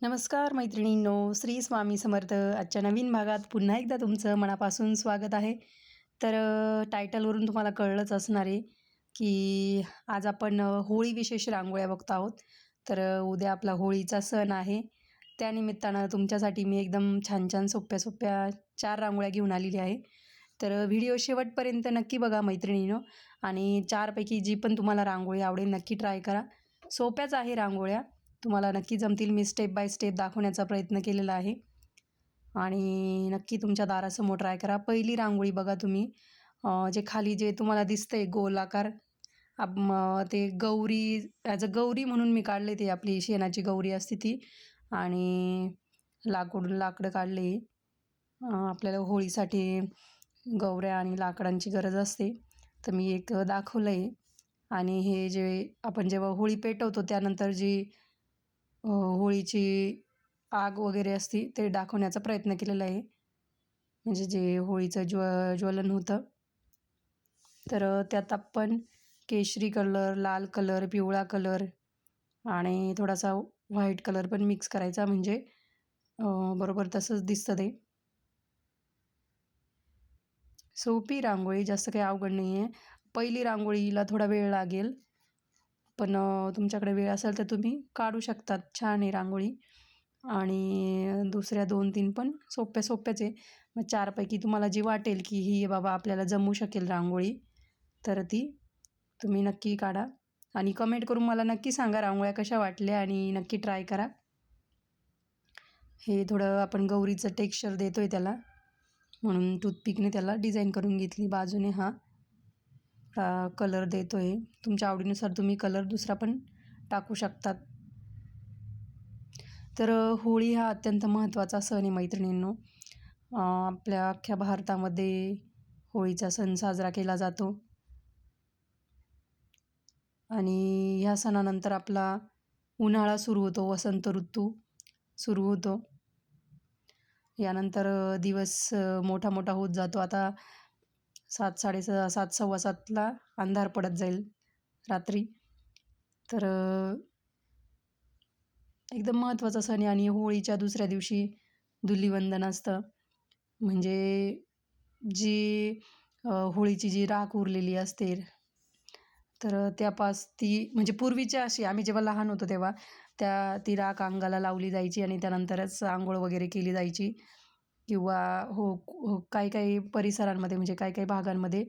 नमस्कार मैत्रिणींनो, श्री स्वामी समर्थ. आजच्या नवीन भागात पुन्हा एकदा तुमचं मनापासून स्वागत आहे. तर टायटलवरून तुम्हाला कळलंच असणार आहे की आज आपण होळी विशेष रांगोळ्या बघतो आहोत. तर उद्या आपला होळीचा सण आहे. त्यानिमित्तानं तुमच्यासाठी मी एकदम छान छान सोप्या 4 रांगोळ्या घेऊन आलेली आहे. तर व्हिडिओ शेवटपर्यंत नक्की बघा मैत्रिणींनो. आणि 4पैकी जी पण तुम्हाला रांगोळी आवडेल नक्की ट्राय करा. सोप्याच आहे रांगोळ्या, तुम्हाला नक्की जमतील. मी स्टेप बाय स्टेप दाखवण्याचा प्रयत्न केलेला आहे आणि नक्की तुमच्या दारासमोर ट्राय करा. पहिली रांगोळी बघा तुम्ही, जे खाली जे तुम्हाला दिसतंय गोलाकार, ते गौरी ॲज अ गौरी म्हणून मी काढले. ते आपली शेणाची गौरी असते ती, आणि लाकडं काढले. आपल्याला होळीसाठी गौऱ्या आणि लाकडांची गरज असते, तर मी एक दाखवलं आहे. आणि हे जे आपण जेव्हा होळी पेटवतो त्यानंतर जी होळीची आग वगैरे असते ते दाखवण्याचा प्रयत्न केलेला आहे, म्हणजे जे होळीचं ज्वलन होतं. तर त्यात आपण केशरी कलर, लाल कलर, पिवळा कलर आणि थोडासा व्हाईट कलर पण मिक्स करायचा, म्हणजे बरोबर तसंच दिसतं ते. सोपी रांगोळी, जास्त काही अवघड नाही आहे. पहिली रांगोळीला थोडा वेळ लागेल, पण तुमच्याकडे वेळ असेल तर तुम्ही काढू शकतात. छान आहे रांगोळी. आणि दुसऱ्या 2-3 पण सोप्याच आहे. मग 4पैकी तुम्हाला जी वाटेल की ही बाबा आपल्याला जमू शकेल रांगोळी, तर ती तुम्ही नक्की काढा. आणि कमेंट करून मला नक्की सांगा रांगोळ्या कशा वाटल्या, आणि नक्की ट्राय करा. हे थोडं आपण गौरीचं टेक्स्चर देतोय त्याला, म्हणून टूथपिकने त्याला डिझाईन करून घेतली. बाजूने हा कलर देतोय. तुमच्या आवडीनुसार तुम्ही कलर दुसरा पण टाकू शकतात. तर होळी हा अत्यंत महत्त्वाचा सण आहे मैत्रिणींनो. आपल्या अख्ख्या भारतामध्ये होळीचा सण साजरा केला जातो. आणि ह्या सणानंतर आपला उन्हाळा सुरू होतो, वसंत ऋतू सुरू होतो. यानंतर दिवस मोठा होत जातो. आता 7, 7:30, 7, 7:15ला अंधार पडत जाईल रात्री. तर एकदम महत्त्वाचा सण आहे. आणि होळीच्या दुसऱ्या दिवशी धुलीवंदन असतं, म्हणजे जी होळीची जी राख उरलेली असते, तर ती म्हणजे पूर्वीची अशी, आम्ही जेव्हा लहान होतो तेव्हा ती राख अंगाला लावली जायची आणि त्यानंतरच आंघोळ वगैरे केली जायची. किंवा काही परिसरांमध्ये, म्हणजे काही भागांमध्ये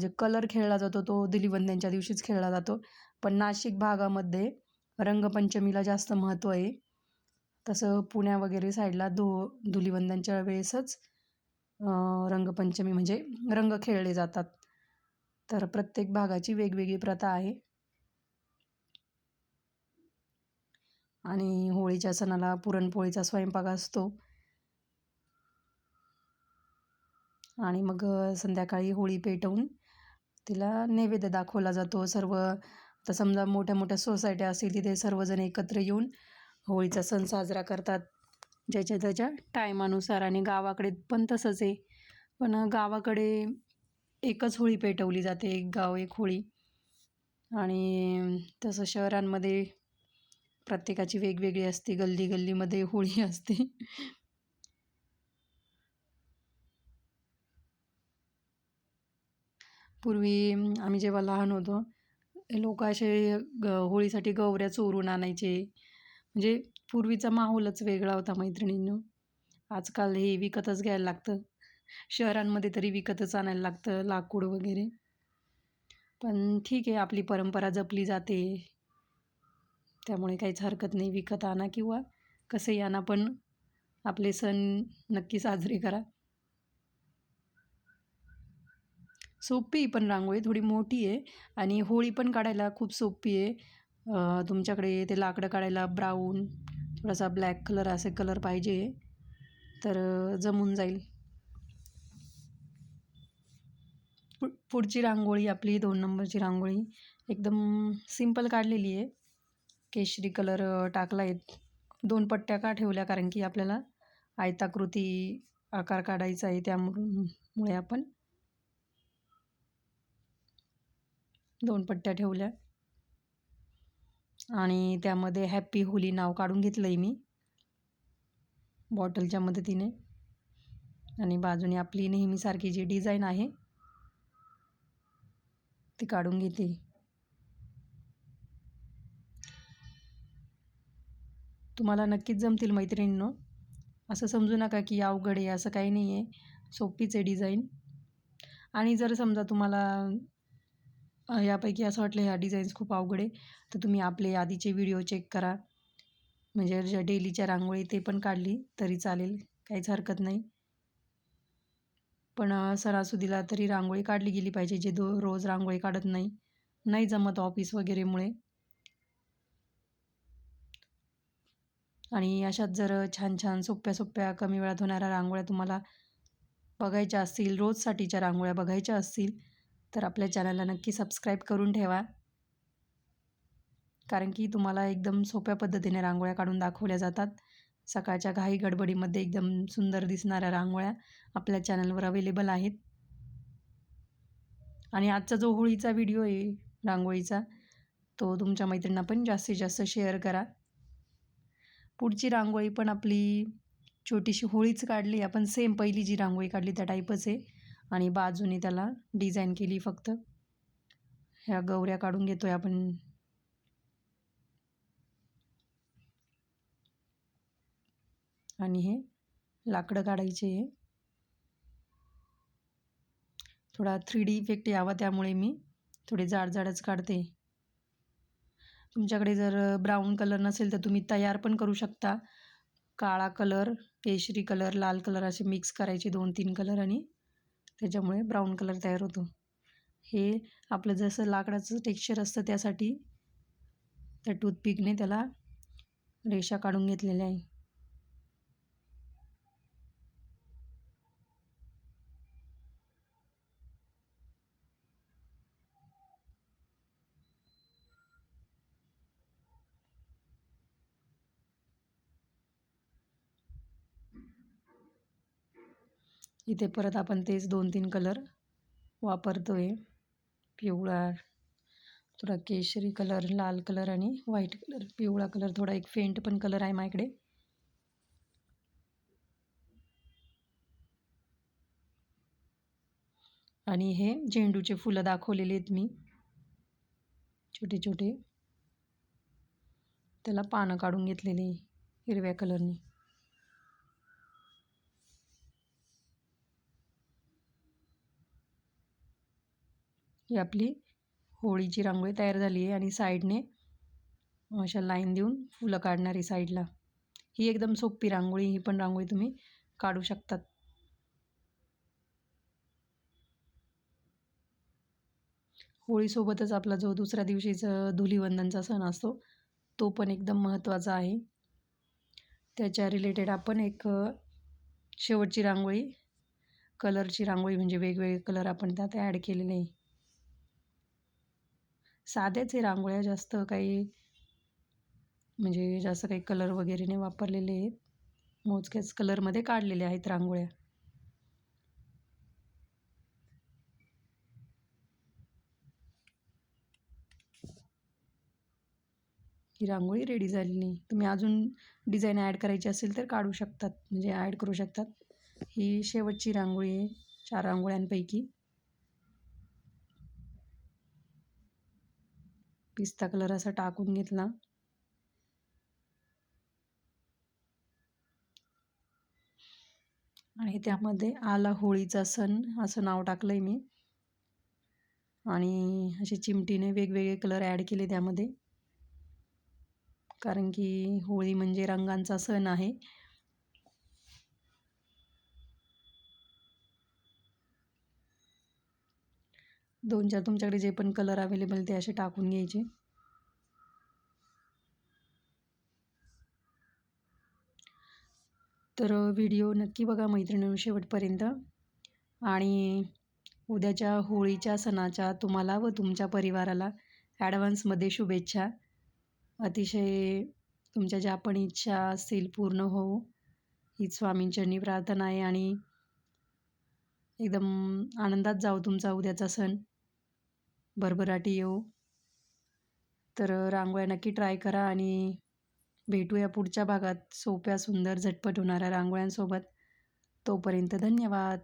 जे कलर खेळला जातो तो धुलिवंदनच्या दिवशीच खेळला जातो. पण नाशिक भागामध्ये रंगपंचमीला जास्त महत्त्व आहे. तसं पुण्या वगैरे साईडला धुलिवंदनच्या वेळेसच रंगपंचमी म्हणजे रंग खेळले जातात. तर प्रत्येक भागाची वेगवेगळी प्रथा आहे. आणि होळीच्या सणाला पुरणपोळीचा स्वयंपाक असतो. आणि मग संध्याकाळी होळी पेटवून तिला नैवेद्य दाखवला जातो. आता समजा मोठ्या सोसायट्या असतील तिथे सर्वजण एकत्र येऊन होळीचा सण साजरा करतात, ज्याच्या त्याच्या टायमानुसार. आणि गावाकडे पण तसंच आहे, पण गावाकडे एकच होळी पेटवली जाते, एक गाव एक होळी. आणि तसं शहरांमध्ये प्रत्येकाची वेगवेगळी असते, गल्लीमध्ये होळी असते. पूर्वी आम्ही जेव्हा लहान होतो, लोक असे होळीसाठी गौऱ्या चोरून आणायचे. म्हणजे पूर्वीचा माहोलच वेगळा होता मैत्रिणींनो. आजकाल हे विकतच घ्यायला लागतं. शहरांमध्ये तरी विकतच आणायला लागतं लाकूड वगैरे. पण ठीक आहे, आपली परंपरा जपली जाते, त्यामुळे काहीच हरकत नाही. विकत आणा किंवा कसंही आणा, पण आपले सण नक्की साजरे करा. सोपी पण रांगोळी थोडी मोठी आहे, आणि होळी पण काढायला खूप सोपी आहे. तुमच्याकडे ते लाकडं काढायला ब्राऊन, थोडासा ब्लॅक कलर असे कलर पाहिजे, तर जमून जाईल. पुढची रांगोळी आपली 2 नंबरची रांगोळी एकदम सिंपल काढलेली आहे. केशरी कलर टाकला आहे. 2 पट्ट्या का ठेवल्या, कारण की आपल्याला आयताकृती आकार काढायचा आहे, त्यामुळे आपण 2 पट्ट्या ठेवल्या. आणि त्यामध्ये हॅपी होली नाव काढून घेतलं आहे मी. बॉटलच्या मदतीने. आणि बाजूने आपली नेहमीसारखी जी डिझाईन आहे ती काढून घेते. तुम्हाला नक्कीच जमतील मैत्रिणींनो. असं समजू नका की अवघड आहे, असं काही नाही आहे. सोपीच आहे डिझाईन. आणि जर समजा तुम्हाला यापैकी असं वाटलं ह्या डिझाईन्स खूप अवघड आहे, तर तुम्ही आपले आधीचे व्हिडिओ चेक करा. म्हणजे ज्या डेलीच्या रांगोळी ते पण काढली तरी चालेल, काहीच हरकत नाही. पण सणासुदीला तरी रांगोळी काढली गेली पाहिजे, जे रोज रांगोळी काढत नाही जमत ऑफिस वगैरेमुळे. आणि अशाच जर छान छान सोप्या कमी वेळात होणाऱ्या रांगोळ्या तुम्हाला बघायच्या असतील, रोजसाठीच्या रांगोळ्या बघायच्या असतील, तर आपल्या चॅनलला नक्की सबस्क्राईब करून ठेवा. कारण की तुम्हाला एकदम सोप्या पद्धतीने रांगोळ्या काढून दाखवल्या जातात. सकाळच्या घाई गडबडीमध्ये एकदम सुंदर दिसणाऱ्या रांगोळ्या आपल्या चॅनलवर अवेलेबल आहेत. आणि आजचा जो होळीचा व्हिडिओ आहे रांगोळीचा, तो तुमच्या मैत्रिणींना पण जास्तीत जास्त शेअर करा. पुढची रांगोळी पण आपली छोटीशी होळीच काढली आपण, सेम पहिली जी रांगोळी काढली त्या टाईपच आहे. आणि बाजूने त्याला डिझाईन केली फक्त. ह्या गौऱ्या काढून घेतोय आपण. आणि हे लाकडं काढायचे आहे. थोडा 3D इफेक्ट यावा त्यामुळे मी थोडे जाडच काढते. तुमच्याकडे जर ब्राऊन कलर नसेल तर तुम्ही तयार पण करू शकता. काळा कलर, केशरी कलर, लाल कलर असे मिक्स करायचे 2-3 कलर आणि त्याच्यामुळे ब्राऊन कलर तयार होतो. हे आपलं जसं लाकडाचं टेक्स्चर असतं त्यासाठी त्या टूथपिकने त्याला रेषा काढून घेतलेल्या आहे. इथे परत आपण तेच 2-3 कलर वापरतोय. पिवळा, थोडा केशरी कलर, लाल कलर आणि व्हाईट कलर. पिवळा कलर थोडा एक फेंट पण कलर आहे माझ्याकडे. आणि हे झेंडूचे फुलं दाखवलेले आहेत मी, छोटे छोटे. त्याला पानं काढून घेतलेली हिरव्या कलरने. ही आपली होळीची रांगोळी तयार झाली आहे. आणि साईडने अशा लाईन देऊन फुलं काढणारी साईडला. ही एकदम सोपी रांगोळी. ही पण रांगोळी तुम्ही काढू शकतात. होळीसोबतच आपला जो दुसऱ्या दिवशीचा धुलीवंदनचा सण असतो तो पण एकदम महत्त्वाचा आहे. त्याच्या रिलेटेड आपण एक शेवटची रांगोळी, कलरची रांगोळी, म्हणजे वेगवेगळे कलर आपण त्यात ॲड केलेले आहे. साध्याच आहे रांगोळ्या, जास्त काही म्हणजे जास्त काही कलर वगैरे नाही वापरलेले आहेत. मोजक्याच कलरमध्ये काढलेल्या आहेत रांगोळ्या. ही रांगोळी रेडी झालेली. तुम्ही अजून डिझाईन ॲड करायची असेल तर काढू शकतात, म्हणजे ॲड करू शकतात. ही शेवटची रांगोळी आहे 4 रांगोळ्यांपैकी. पिस्ता कलर असा टाकून घेतला. आणि त्यामध्ये आला होळीचा सण असं नाव टाकलं आहे मी. आणि असे चिमटीने वेगवेगळे कलर ॲड केले त्यामध्ये, कारण की होळी म्हणजे रंगांचा सण आहे. दोन चार तुमच्याकडे जे पण कलर अवेलेबल ते असे टाकून घ्यायचे. तर व्हिडिओ नक्की बघा मैत्रिणींनो शेवटपर्यंत. आणि उद्याच्या होळीच्या सणाच्या तुम्हाला व तुमच्या परिवाराला ॲडव्हान्समध्ये शुभेच्छा. अतिशय तुमच्या ज्या पण इच्छा असतील पूर्ण होवो हीच स्वामींचरणी प्रार्थना आहे. आणि एकदम आनंदात जाऊ तुमचा उद्याचा सण, भरभराटी येऊ. तर रांगोळ्या नक्की ट्राय करा आणि भेटूया पुढच्या भागात सोप्या, सुंदर, झटपट होणाऱ्या रांगोळ्यांसोबत. तोपर्यंत धन्यवाद.